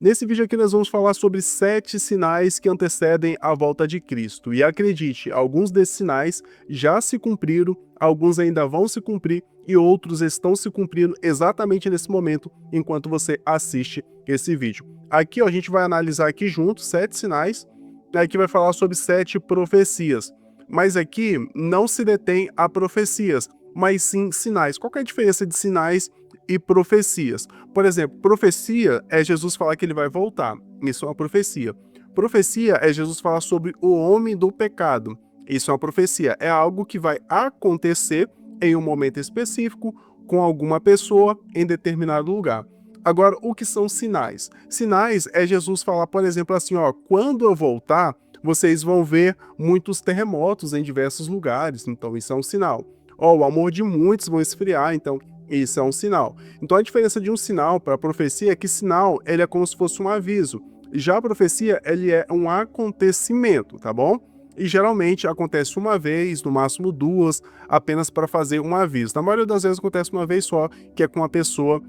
Nesse vídeo aqui nós vamos falar sobre 7 sinais que antecedem a volta de Cristo. E acredite, alguns desses sinais já se cumpriram, alguns ainda vão se cumprir e outros estão se cumprindo exatamente nesse momento enquanto você assiste esse vídeo. Aqui ó, a gente vai analisar aqui junto 7 sinais, aqui vai falar sobre 7 profecias. Mas aqui não se detém a profecias, mas sim sinais. Qual que é a diferença de sinais e profecias? Por exemplo, profecia é Jesus falar que ele vai voltar. Isso é uma profecia. Profecia é Jesus falar sobre o homem do pecado. Isso é uma profecia. É algo que vai acontecer em um momento específico, com alguma pessoa, em determinado lugar. Agora, o que são sinais? Sinais é Jesus falar, por exemplo, assim, ó, quando eu voltar, vocês vão ver muitos terremotos em diversos lugares, então isso é um sinal. Ó, o amor de muitos vão esfriar, então isso é um sinal. Então a diferença de um sinal para a profecia é que sinal, ele é como se fosse um aviso. Já a profecia, ele é um acontecimento, tá bom? E geralmente acontece uma vez, no máximo duas, apenas para fazer um aviso. Na maioria das vezes acontece uma vez só, que é com a pessoa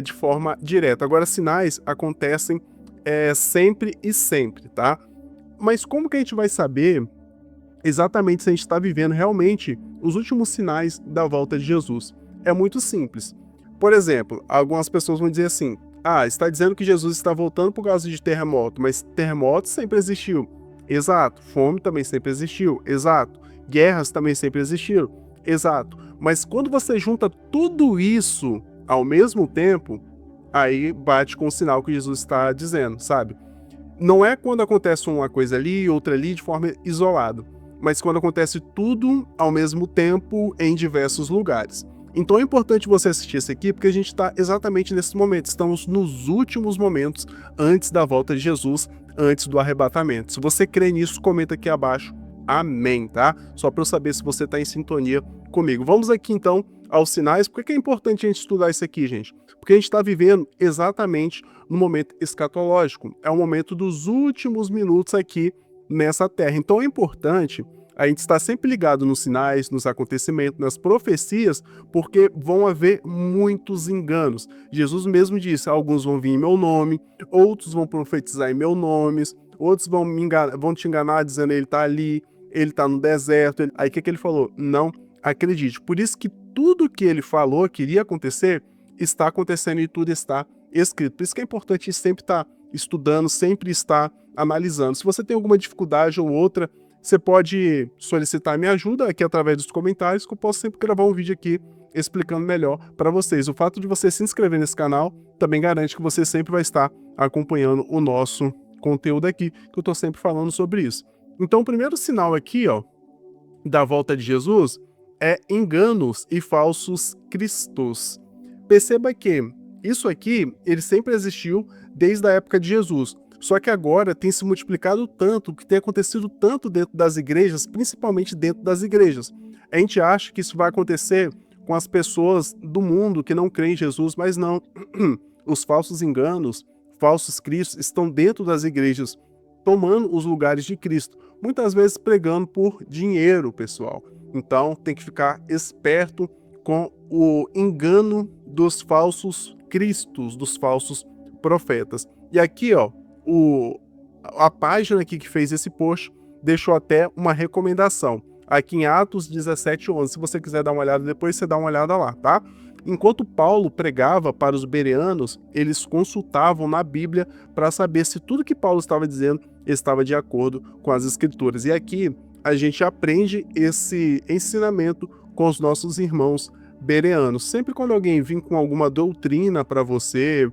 de forma direta. Agora, sinais acontecem sempre e sempre, tá? Mas como que a gente vai saber exatamente se a gente está vivendo realmente os últimos sinais da volta de Jesus? É muito simples. Por exemplo, algumas pessoas vão dizer assim, está dizendo que Jesus está voltando por causa de terremoto, mas terremoto sempre existiu. Exato. Fome também sempre existiu. Exato. Guerras também sempre existiram. Exato. Mas quando você junta tudo isso ao mesmo tempo, aí bate com o sinal que Jesus está dizendo, sabe? Não é quando acontece uma coisa ali, outra ali, de forma isolada, mas quando acontece tudo ao mesmo tempo em diversos lugares. Então é importante você assistir esse aqui, porque a gente está exatamente nesse momento, estamos nos últimos momentos antes da volta de Jesus, antes do arrebatamento. Se você crê nisso, comenta aqui abaixo, amém, tá? Só para eu saber se você está em sintonia comigo. Vamos aqui então aos sinais. Por que é importante a gente estudar isso aqui, gente? Porque a gente está vivendo exatamente no momento escatológico, é o momento dos últimos minutos aqui nessa terra. Então é importante a gente estar sempre ligado nos sinais, nos acontecimentos, nas profecias, porque vão haver muitos enganos. Jesus mesmo disse, alguns vão vir em meu nome, outros vão profetizar em meu nome, outros vão te enganar dizendo ele está ali, ele está no deserto. Aí o que ele falou? Não acredite. Por isso que tudo que ele falou que iria acontecer, está acontecendo e tudo está escrito. Por isso que é importante sempre estar estudando, sempre estar analisando. Se você tem alguma dificuldade ou outra, você pode solicitar minha ajuda aqui através dos comentários, que eu posso sempre gravar um vídeo aqui explicando melhor para vocês. O fato de você se inscrever nesse canal também garante que você sempre vai estar acompanhando o nosso conteúdo aqui, que eu estou sempre falando sobre isso. Então, o primeiro sinal aqui, ó, da volta de Jesus é enganos e falsos cristos. Perceba que isso aqui, ele sempre existiu desde a época de Jesus. Só que agora tem se multiplicado tanto, que tem acontecido tanto dentro das igrejas, principalmente dentro das igrejas. A gente acha que isso vai acontecer com as pessoas do mundo que não creem em Jesus, mas não. Os falsos enganos, falsos cristos estão dentro das igrejas, tomando os lugares de Cristo, muitas vezes pregando por dinheiro, pessoal. Então tem que ficar esperto com o engano dos falsos cristos, dos falsos profetas. E aqui, ó, a página aqui que fez esse post deixou até uma recomendação, aqui em Atos 17:11. Se você quiser dar uma olhada depois, você dá uma olhada lá, tá? Enquanto Paulo pregava para os bereanos, eles consultavam na Bíblia para saber se tudo que Paulo estava dizendo estava de acordo com as Escrituras. E aqui a gente aprende esse ensinamento com os nossos irmãos bereanos. Sempre quando alguém vir com alguma doutrina para você,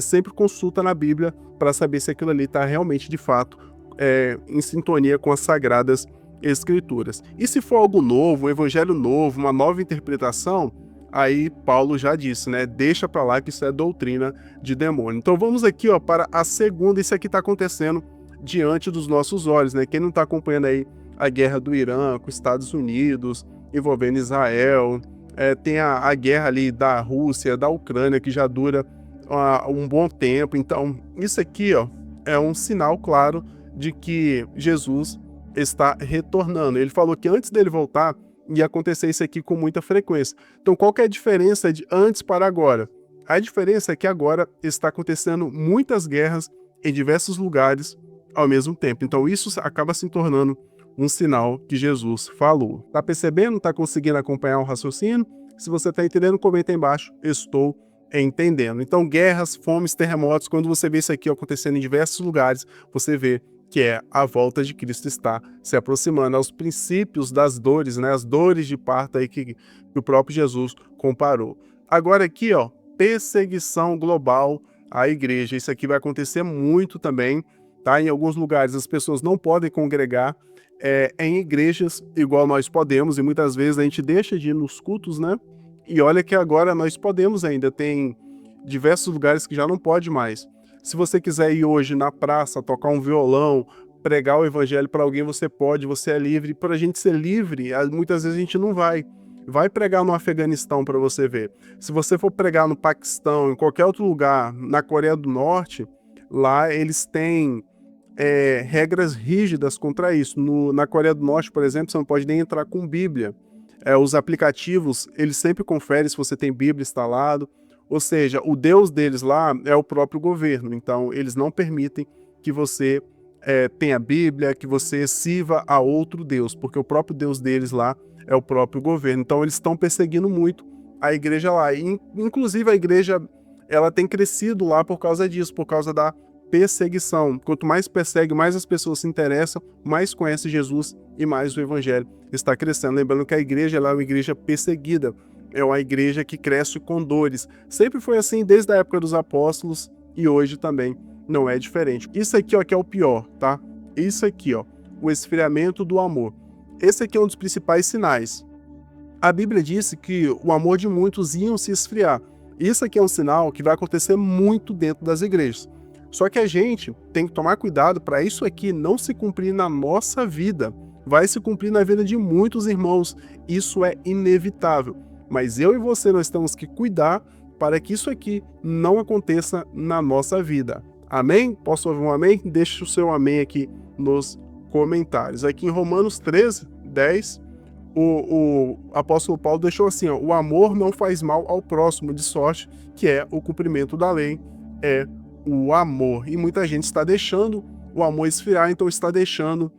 sempre consulta na Bíblia para saber se aquilo ali está realmente, de fato, em sintonia com as Sagradas Escrituras. E se for algo novo, um evangelho novo, uma nova interpretação, aí Paulo já disse, né? Deixa para lá que isso é doutrina de demônio. Então vamos aqui, ó, para a segunda. Isso aqui está acontecendo diante dos nossos olhos, né? Quem não está acompanhando aí a guerra do Irã com os Estados Unidos, envolvendo Israel, tem a guerra ali da Rússia, da Ucrânia, que já dura um bom tempo. Então isso aqui, ó, é um sinal claro de que Jesus está retornando. Ele falou que antes dele voltar, ia acontecer isso aqui com muita frequência. Então qual que é a diferença de antes para agora? A diferença é que agora está acontecendo muitas guerras em diversos lugares ao mesmo tempo. Então isso acaba se tornando um sinal que Jesus falou. Tá percebendo? Tá conseguindo acompanhar o raciocínio? Se você tá entendendo, comenta aí embaixo. Estou entendendo. Então guerras, fomes, terremotos, quando você vê isso aqui acontecendo em diversos lugares, você vê que é a volta de Cristo está se aproximando, aos princípios das dores, né? As dores de parto aí que o próprio Jesus comparou. Agora aqui, ó, perseguição global à igreja. Isso aqui vai acontecer muito também, tá? Em alguns lugares as pessoas não podem congregar em igrejas igual nós podemos, e muitas vezes a gente deixa de ir nos cultos, né? E olha que agora nós podemos ainda, tem diversos lugares que já não pode mais. Se você quiser ir hoje na praça, tocar um violão, pregar o evangelho para alguém, você pode, você é livre. Para a gente ser livre, muitas vezes a gente não vai. Vai pregar no Afeganistão para você ver. Se você for pregar no Paquistão, em qualquer outro lugar, na Coreia do Norte, lá eles têm regras rígidas contra isso. Na Coreia do Norte, por exemplo, você não pode nem entrar com Bíblia. Os aplicativos, eles sempre conferem se você tem Bíblia instalado. Ou seja, o Deus deles lá é o próprio governo. Então, eles não permitem que você tenha Bíblia, que você sirva a outro Deus, porque o próprio Deus deles lá é o próprio governo. Então, eles estão perseguindo muito a igreja lá. E, inclusive, a igreja ela tem crescido lá por causa disso, por causa da perseguição. Quanto mais persegue, mais as pessoas se interessam, mais conhecem Jesus e mais o evangelho está crescendo. Lembrando que a igreja ela é uma igreja perseguida, é uma igreja que cresce com dores. Sempre foi assim desde a época dos apóstolos e hoje também não é diferente. Isso aqui, ó, que é o pior, tá? Isso aqui, ó, o esfriamento do amor. Esse aqui é um dos principais sinais. A Bíblia disse que o amor de muitos iam se esfriar. Isso aqui é um sinal que vai acontecer muito dentro das igrejas. Só que a gente tem que tomar cuidado para isso aqui não se cumprir na nossa vida. Vai se cumprir na vida de muitos irmãos. Isso é inevitável. Mas eu e você, nós temos que cuidar para que isso aqui não aconteça na nossa vida. Amém? Posso ouvir um amém? Deixe o seu amém aqui nos comentários. Aqui em Romanos 13, 10, o apóstolo Paulo deixou assim, ó, o amor não faz mal ao próximo, de sorte que é o cumprimento da lei, é o amor. E muita gente está deixando o amor esfriar, então está deixando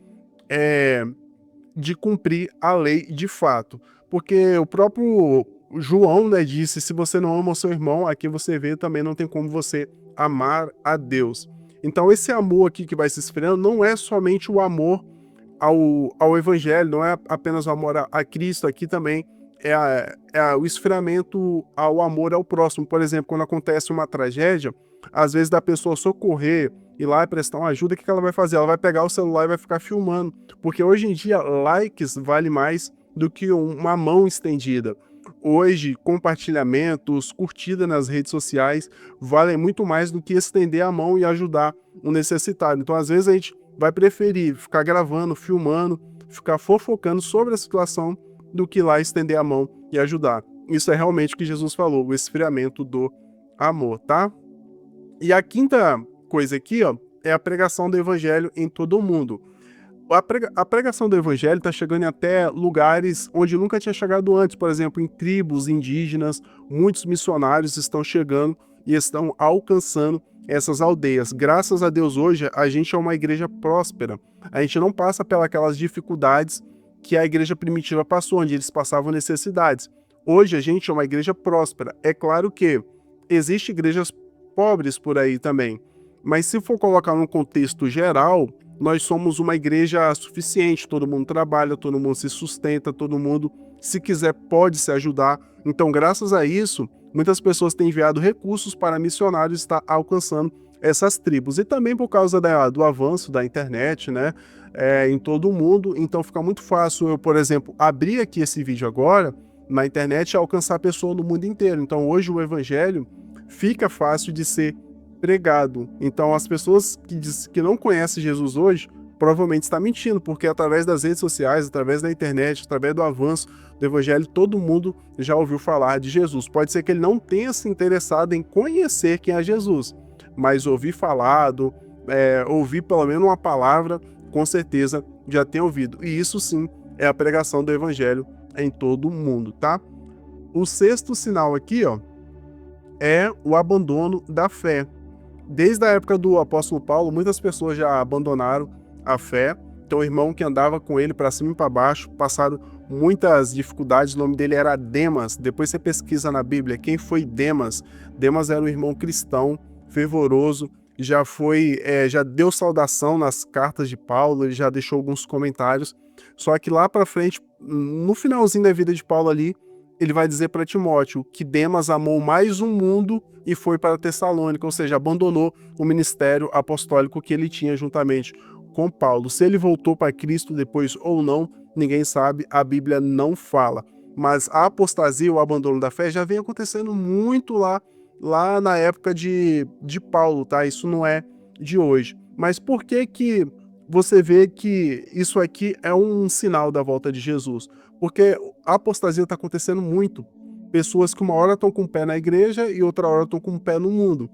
de cumprir a lei de fato. Porque o próprio João, né, disse, se você não ama o seu irmão, aqui você vê, também não tem como você amar a Deus. Então esse amor aqui que vai se esfriando não é somente o amor ao evangelho, não é apenas o amor a Cristo, aqui também o esfriamento ao amor ao próximo. Por exemplo, quando acontece uma tragédia, às vezes da pessoa socorrer, ir lá e prestar uma ajuda, o que ela vai fazer? Ela vai pegar o celular e vai ficar filmando, porque hoje em dia likes vale mais do que uma mão estendida. Hoje, compartilhamentos, curtida nas redes sociais valem muito mais do que estender a mão e ajudar o necessitado. Então, às vezes, a gente vai preferir ficar gravando, filmando, ficar fofocando sobre a situação do que ir lá estender a mão e ajudar. Isso é realmente o que Jesus falou, o esfriamento do amor, tá? E a quinta coisa aqui, ó, é a pregação do evangelho em todo o mundo. A pregação do evangelho está chegando até lugares onde nunca tinha chegado antes, por exemplo, em tribos indígenas, muitos missionários estão chegando e estão alcançando essas aldeias. Graças a Deus hoje a gente é uma igreja próspera, a gente não passa pelas dificuldades que a igreja primitiva passou, onde eles passavam necessidades. Hoje a gente é uma igreja próspera. É claro que existem igrejas pobres por aí também, mas se for colocar num contexto geral, nós somos uma igreja suficiente, todo mundo trabalha, todo mundo se sustenta, todo mundo, se quiser, pode se ajudar. Então, graças a isso, muitas pessoas têm enviado recursos para missionários estar alcançando essas tribos. E também por causa do avanço da internet, né, em todo o mundo. Então, fica muito fácil eu, por exemplo, abrir aqui esse vídeo agora na internet e alcançar a pessoa no mundo inteiro. Então, hoje o evangelho fica fácil de ser pregado. Então as pessoas que não conhecem Jesus hoje provavelmente estão mentindo, porque através das redes sociais, através da internet, através do avanço do evangelho, todo mundo já ouviu falar de Jesus. Pode ser que ele não tenha se interessado em conhecer quem é Jesus, mas ouvir falado, ouvir pelo menos uma palavra, com certeza já tem ouvido. E isso sim é a pregação do evangelho em todo o mundo, tá? O sexto sinal aqui, ó, é o abandono da fé. Desde a época do apóstolo Paulo, muitas pessoas já abandonaram a fé. Então, o irmão que andava com ele para cima e para baixo, passaram muitas dificuldades. O nome dele era Demas. Depois você pesquisa na Bíblia quem foi Demas. Demas era um irmão cristão, fervoroso, já deu saudação nas cartas de Paulo, ele já deixou alguns comentários. Só que lá para frente, no finalzinho da vida de Paulo ali, ele vai dizer para Timóteo que Demas amou mais o mundo e foi para Tessalônica, ou seja, abandonou o ministério apostólico que ele tinha juntamente com Paulo. Se ele voltou para Cristo depois ou não, ninguém sabe, a Bíblia não fala. Mas a apostasia, o abandono da fé, já vem acontecendo muito lá na época de Paulo, tá? Isso não é de hoje. Mas por que você vê que isso aqui é um sinal da volta de Jesus? Porque a apostasia está acontecendo muito. Pessoas que uma hora estão com o pé na igreja e outra hora estão com o pé no mundo.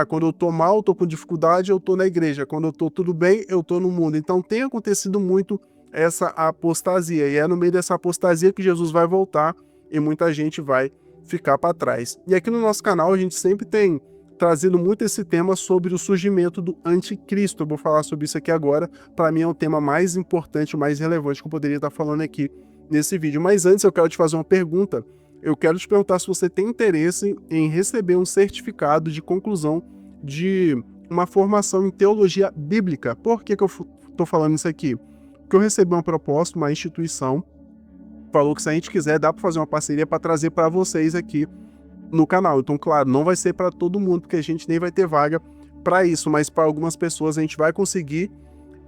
Quando eu tô mal, tô com dificuldade, eu tô na igreja. Quando eu tô tudo bem, eu tô no mundo. Então tem acontecido muito essa apostasia. E é no meio dessa apostasia que Jesus vai voltar e muita gente vai ficar para trás. E aqui no nosso canal a gente sempre tem trazido muito esse tema sobre o surgimento do anticristo. Eu vou falar sobre isso aqui agora. Para mim é o tema mais importante, mais relevante que eu poderia estar falando aqui nesse vídeo. Mas antes eu quero te fazer uma pergunta. Eu quero te perguntar se você tem interesse em receber um certificado de conclusão de uma formação em teologia bíblica. Por que eu estou falando isso aqui? Porque eu recebi uma proposta, uma instituição, falou que se a gente quiser, dá para fazer uma parceria para trazer para vocês aqui no canal. Então, claro, não vai ser para todo mundo, porque a gente nem vai ter vaga para isso, mas para algumas pessoas a gente vai conseguir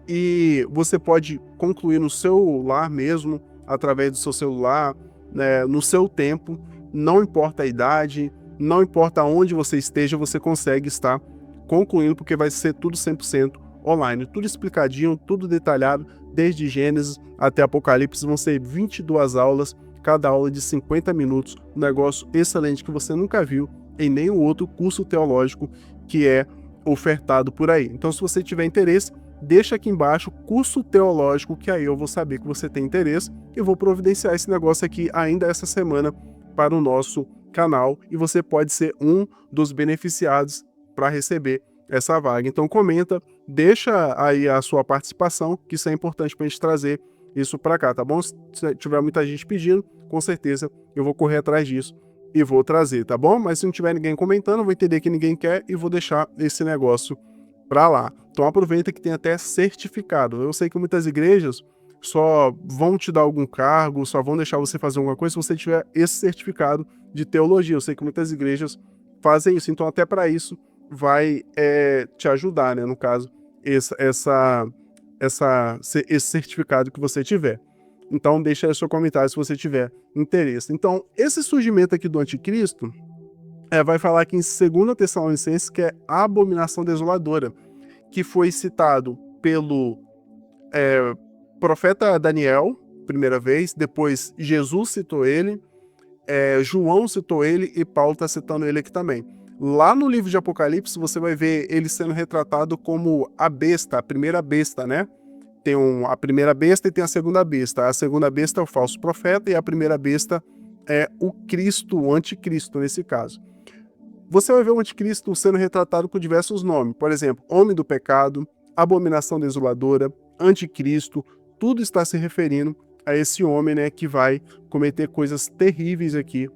e você pode concluir no seu lar mesmo, através do seu celular, né, no seu tempo, não importa a idade, não importa onde você esteja, você consegue estar concluindo, porque vai ser tudo 100% online, tudo explicadinho, tudo detalhado, desde Gênesis até Apocalipse, vão ser 22 aulas, cada aula de 50 minutos, um negócio excelente que você nunca viu em nenhum outro curso teológico que é ofertado por aí. Então, se você tiver interesse, deixa aqui embaixo curso teológico, que aí eu vou saber que você tem interesse e vou providenciar esse negócio aqui ainda essa semana para o nosso canal e você pode ser um dos beneficiados para receber essa vaga. Então comenta, deixa aí a sua participação, que isso é importante para a gente trazer isso para cá, tá bom? Se tiver muita gente pedindo, com certeza eu vou correr atrás disso e vou trazer, tá bom? Mas se não tiver ninguém comentando, eu vou entender que ninguém quer e vou deixar esse negócio para lá. Então aproveita que tem até certificado. Eu sei que muitas igrejas só vão te dar algum cargo, só vão deixar você fazer alguma coisa se você tiver esse certificado de teologia. Eu sei que muitas igrejas fazem isso, então até para isso vai te ajudar, né? No caso, esse certificado que você tiver. Então deixa aí seu comentário se você tiver interesse. Então esse surgimento aqui do anticristo vai falar aqui em 2 Tessalonicenses que é a abominação desoladora, que foi citado pelo profeta Daniel, primeira vez, depois Jesus citou ele, João citou ele e Paulo está citando ele aqui também. Lá no livro de Apocalipse você vai ver ele sendo retratado como a besta, a primeira besta, né? Tem a primeira besta e tem a segunda besta. A segunda besta é o falso profeta e a primeira besta é o Cristo, o anticristo nesse caso. Você vai ver o anticristo sendo retratado com diversos nomes. Por exemplo, homem do pecado, abominação desoladora, anticristo, tudo está se referindo a esse homem, né, que vai cometer coisas terríveis aqui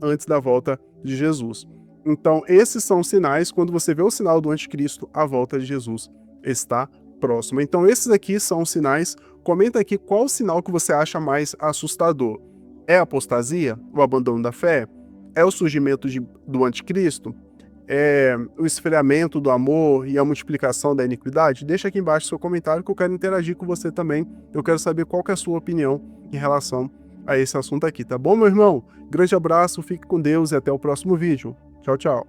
antes da volta de Jesus. Então, esses são os sinais. Quando você vê o sinal do anticristo, a volta de Jesus está próxima. Então, esses aqui são os sinais. Comenta aqui qual o sinal que você acha mais assustador. É a apostasia? O abandono da fé? É o surgimento do anticristo? É o esfriamento do amor e a multiplicação da iniquidade? Deixa aqui embaixo seu comentário que eu quero interagir com você também. Eu quero saber qual que é a sua opinião em relação a esse assunto aqui, tá bom, meu irmão? Grande abraço, fique com Deus e até o próximo vídeo. Tchau, tchau.